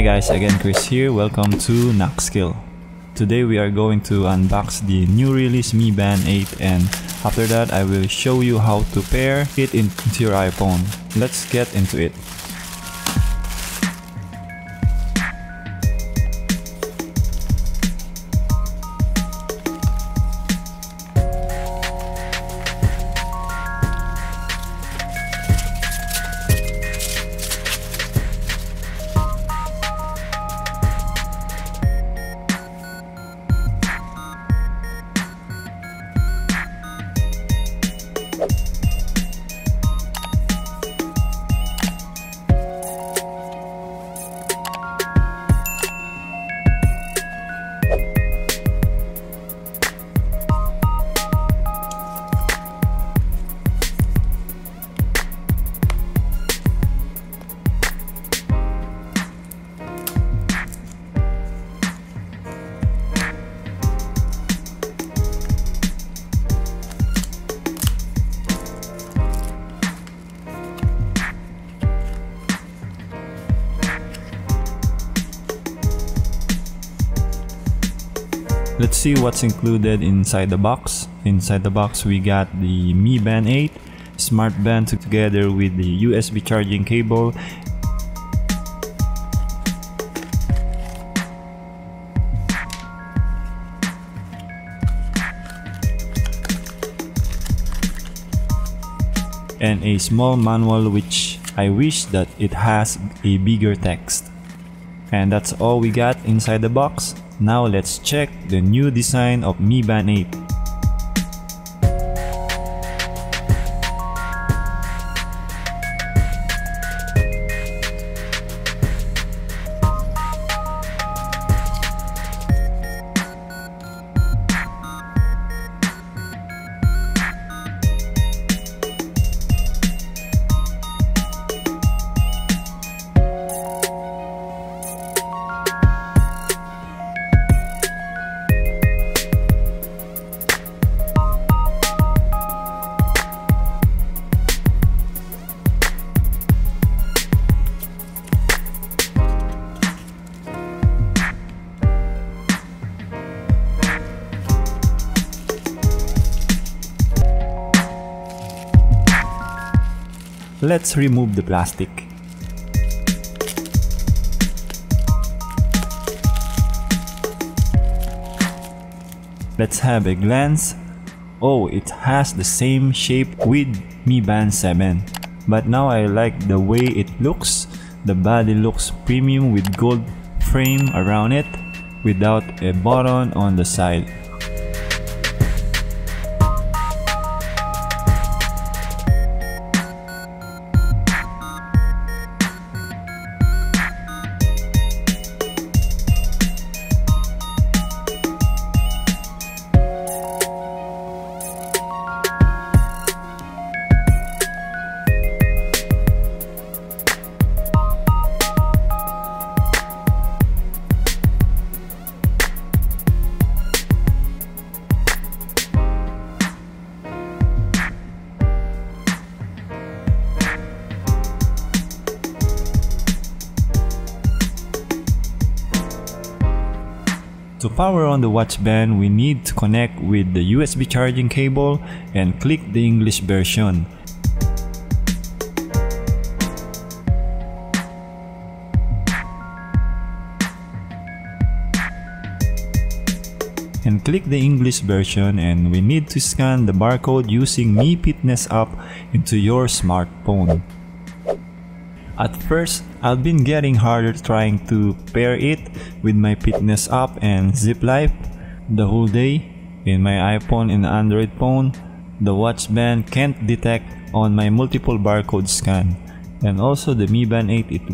guys, again Chris here, welcome to KnackSkill. Today we are going to unbox the new release Mi Band 8 and after that I will show you how to pair it into your iPhone. Let's get into it. Let's see what's included inside the box. Inside the box we got the Mi Band 8 smart band together with the USB charging cable, and a small manual which I wish that it has a bigger text. And that's all we got inside the box. Now let's check the new design of Mi Band 8. Let's remove the plastic. Let's have a glance. Oh, it has the same shape with Mi Band 7. But now I like the way it looks. The body looks premium with gold frame around it without a button on the side. To power on the watch band, we need to connect with the USB charging cable and click the English version. And click the English version, and we need to scan the barcode using Mi Fitness app into your smartphone. At first, I've been getting harder trying to pair it with my fitness app and Zip Life the whole day. In my iPhone and Android phone, the watch band can't detect on my multiple barcode scan, and also the Mi Band 8 it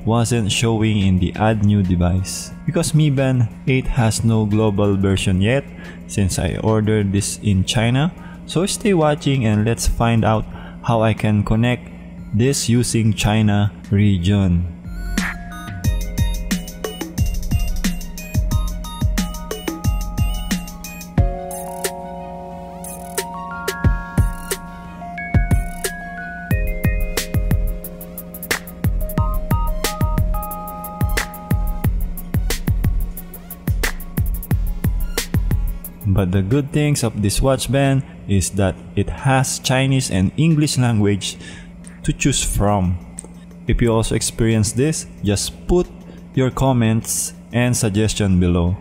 wasn't showing in the add new device. Because Mi Band 8 has no global version yet since I ordered this in China. So stay watching and let's find out how I can connect this using China region. But the good things of this watch band is that it has Chinese and English language to choose from. If you also experience this, just put your comments and suggestion below.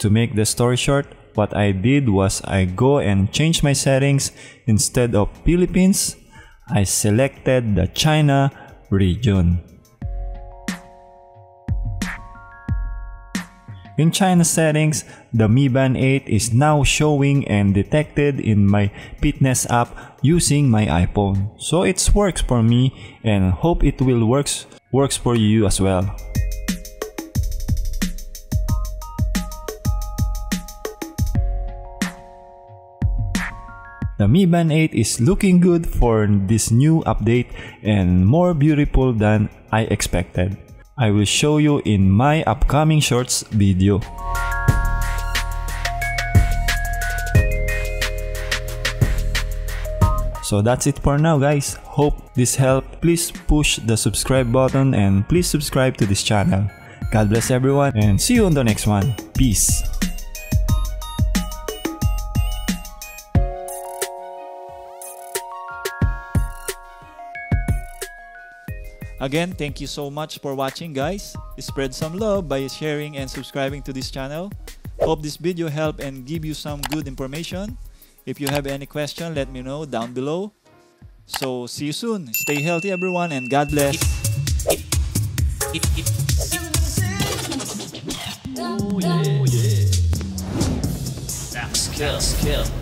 To make the story short, what I did was I go and change my settings. Instead of Philippines, I selected the China region. In China settings, the Mi Band 8 is now showing and detected in my fitness app using my iPhone. So it works for me and hope it will works for you as well. The Mi Band 8 is looking good for this new update and more beautiful than I expected. I will show you in my upcoming shorts video. So that's it for now, guys. Hope this helped. Please push the subscribe button and please subscribe to this channel. God bless everyone and see you on the next one. Peace. Again, thank you so much for watching, guys. Spread some love by sharing and subscribing to this channel. Hope this video helped and give you some good information. If you have any question, let me know down below. So see you soon. Stay healthy, everyone, and God bless. Oh yeah. KnackSkill.